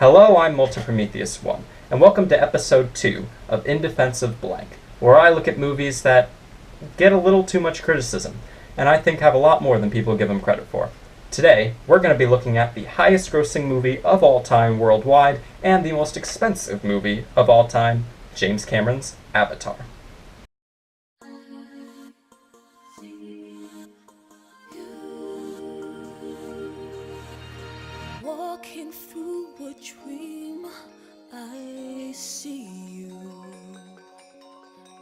Hello, I'm Multiprometheus 1, and welcome to episode 2 of In Defense of Blank, where I look at movies that get a little too much criticism, and I think have a lot more than people give them credit for. Today, we're going to be looking at the highest grossing movie of all time worldwide, and the most expensive movie of all time, James Cameron's Avatar. Walking through a dream, I see you.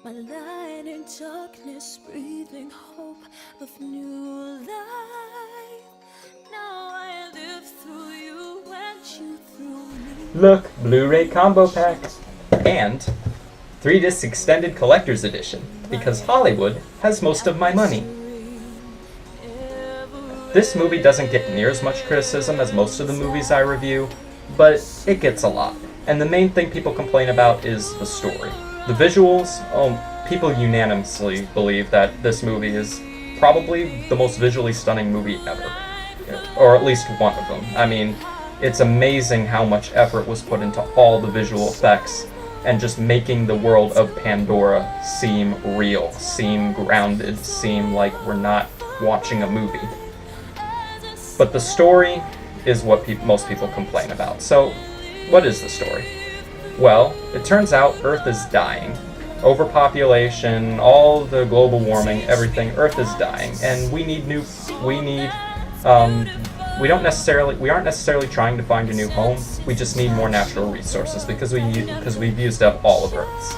My light in darkness, breathing hope of new life. Now I live through you and you through me. Look, Blu-ray combo pack! And 3-disc extended collector's edition, because Hollywood has most of my money. This movie doesn't get near as much criticism as most of the movies I review, but it gets a lot. And the main thing people complain about is the story. The visuals, people unanimously believe that this movie is probably the most visually stunning movie ever. Or at least one of them. I mean, it's amazing how much effort was put into all the visual effects and just making the world of Pandora seem real, seem grounded, seem like we're not watching a movie. But the story is what most people complain about. So, what is the story? Well, it turns out Earth is dying. Overpopulation, all the global warming, everything, Earth is dying. And we aren't necessarily trying to find a new home. We just need more natural resources because we've used up all of Earth's.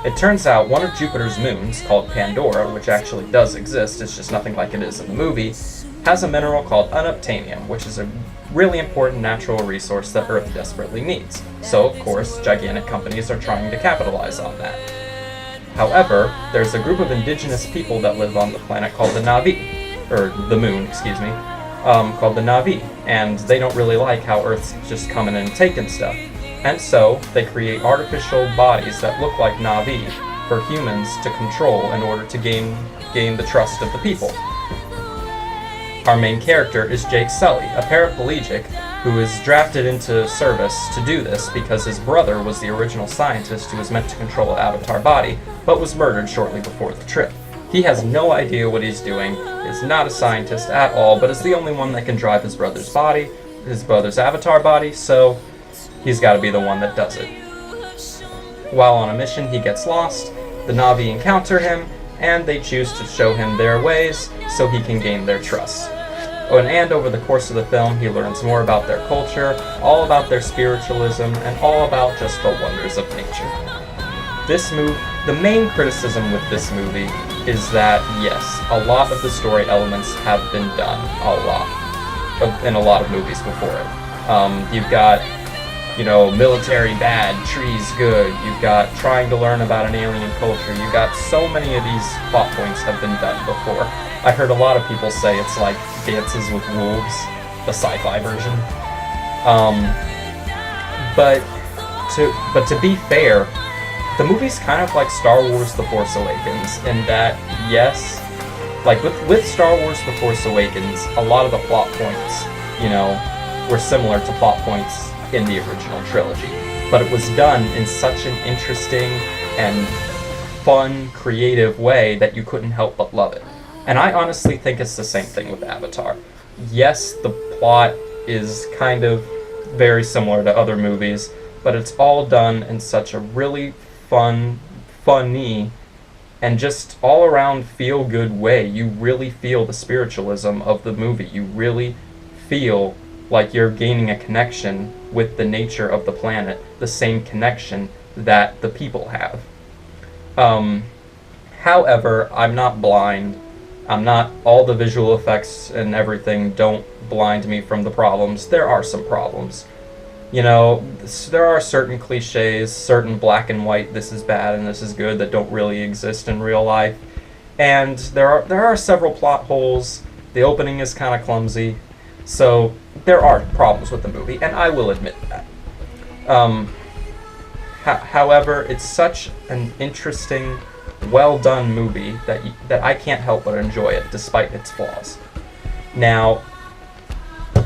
It turns out one of Jupiter's moons, called Pandora, which actually does exist, it's just nothing like it is in the movie, has a mineral called unobtainium, which is a really important natural resource that Earth desperately needs. So, of course, gigantic companies are trying to capitalize on that. However, there's a group of indigenous people that live on the planet called the Na'vi, or the moon, excuse me, called the Na'vi, and they don't really like how Earth's just coming and taking stuff. And so, they create artificial bodies that look like Na'vi for humans to control in order to gain the trust of the people. Our main character is Jake Sully, a paraplegic who is drafted into service to do this because his brother was the original scientist who was meant to control an avatar body, but was murdered shortly before the trip. He has no idea what he's doing, is not a scientist at all, but is the only one that can drive his brother's avatar body, so he's got to be the one that does it. While on a mission, he gets lost, the Na'vi encounter him, and they choose to show him their ways so he can gain their trust. And over the course of the film, he learns more about their culture, all about their spiritualism, and all about just the wonders of nature. The main criticism with this movie is that, yes, a lot of the story elements have been done in a lot of movies before it. You've got, military bad, trees good. You've got trying to learn about an alien culture. You've got so many of these plot points have been done before. I heard a lot of people say it's like Dances with Wolves, the sci-fi version. But to be fair, the movie's kind of like Star Wars The Force Awakens in that, yes, like with Star Wars The Force Awakens, a lot of the plot points, were similar to plot points in the original trilogy. But it was done in such an interesting and fun, creative way that you couldn't help but love it. And I honestly think it's the same thing with Avatar. Yes, the plot is kind of very similar to other movies, but it's all done in such a really funny, and just all-around feel-good way. You really feel the spiritualism of the movie. You really feel like you're gaining a connection with the nature of the planet, the same connection that the people have. However, I'm not blind. All the visual effects and everything don't blind me from the problems. There are some problems. There are certain cliches, certain black and white, this is bad and this is good, that don't really exist in real life. And there are several plot holes. The opening is kind of clumsy. So there are problems with the movie, and I will admit that. However, it's such an interesting, well-done movie that I can't help but enjoy it, despite its flaws. Now,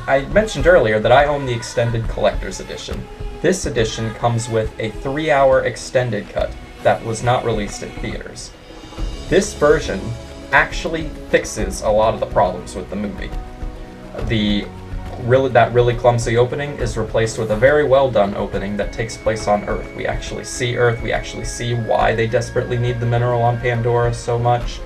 I mentioned earlier that I own the extended collector's edition. This edition comes with a 3-hour extended cut that was not released in theaters. This version actually fixes a lot of the problems with the movie. That really clumsy opening is replaced with a very well done opening that takes place on Earth. We actually see Earth, we actually see why they desperately need the mineral on Pandora so much.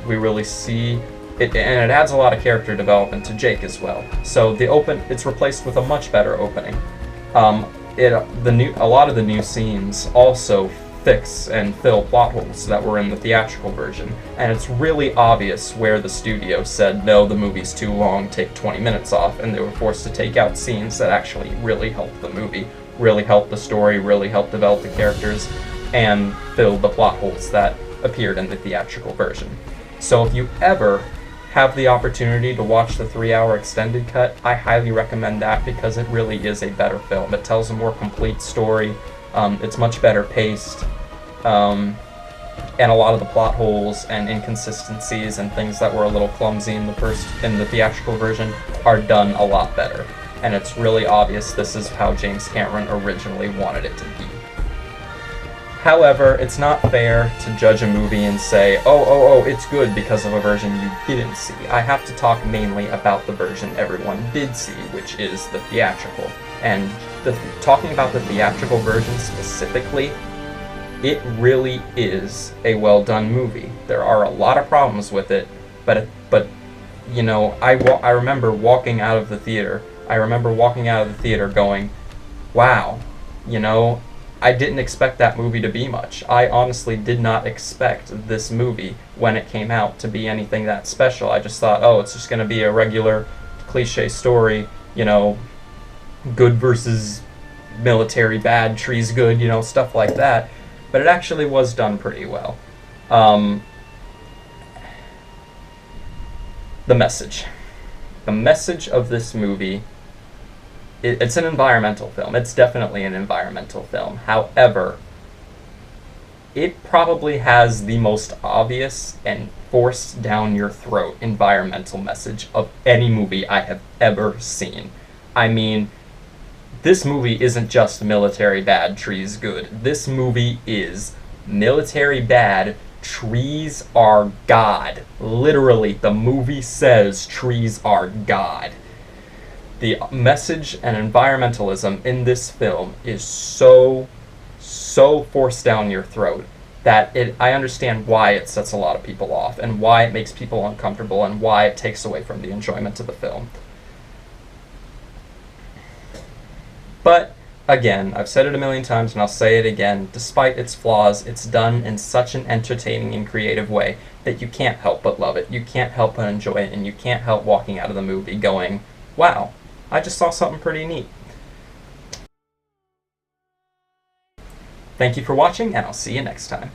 We really see it, and it adds a lot of character development to Jake as well. So it's replaced with a much better opening. A lot of the new scenes also fix and fill plot holes that were in the theatrical version, and it's really obvious where the studio said, no, the movie's too long, take 20 minutes off, and they were forced to take out scenes that actually really helped the movie, really helped the story, really helped develop the characters, and fill the plot holes that appeared in the theatrical version. So if you ever have the opportunity to watch the 3-hour extended cut, I highly recommend that because it really is a better film. It tells a more complete story. It's much better paced, and a lot of the plot holes and inconsistencies and things that were a little clumsy in the theatrical version are done a lot better. And it's really obvious this is how James Cameron originally wanted it to be. However, it's not fair to judge a movie and say, oh, it's good because of a version you didn't see. I have to talk mainly about the version everyone did see, which is the theatrical. And talking about the theatrical version specifically, it really is a well-done movie. There are a lot of problems with it, but you know, I remember walking out of the theater. I remember walking out of the theater going, wow, you know, I didn't expect that movie to be much. I honestly did not expect this movie, when it came out, to be anything that special. I just thought, oh, it's just going to be a regular cliche story, you know, good versus military bad, trees good, you know, stuff like that. But it actually was done pretty well. The message. The message of this movie, it's an environmental film. It's definitely an environmental film. However, it probably has the most obvious and forced down your throat environmental message of any movie I have ever seen. I mean, this movie isn't just military bad, trees good. This movie is military bad, trees are God. Literally, the movie says trees are God. The message and environmentalism in this film is so forced down your throat that I understand why it sets a lot of people off and why it makes people uncomfortable and why it takes away from the enjoyment of the film. But, again, I've said it a million times and I'll say it again, despite its flaws, it's done in such an entertaining and creative way that you can't help but love it. You can't help but enjoy it, and you can't help walking out of the movie going, wow, I just saw something pretty neat. Thank you for watching, and I'll see you next time.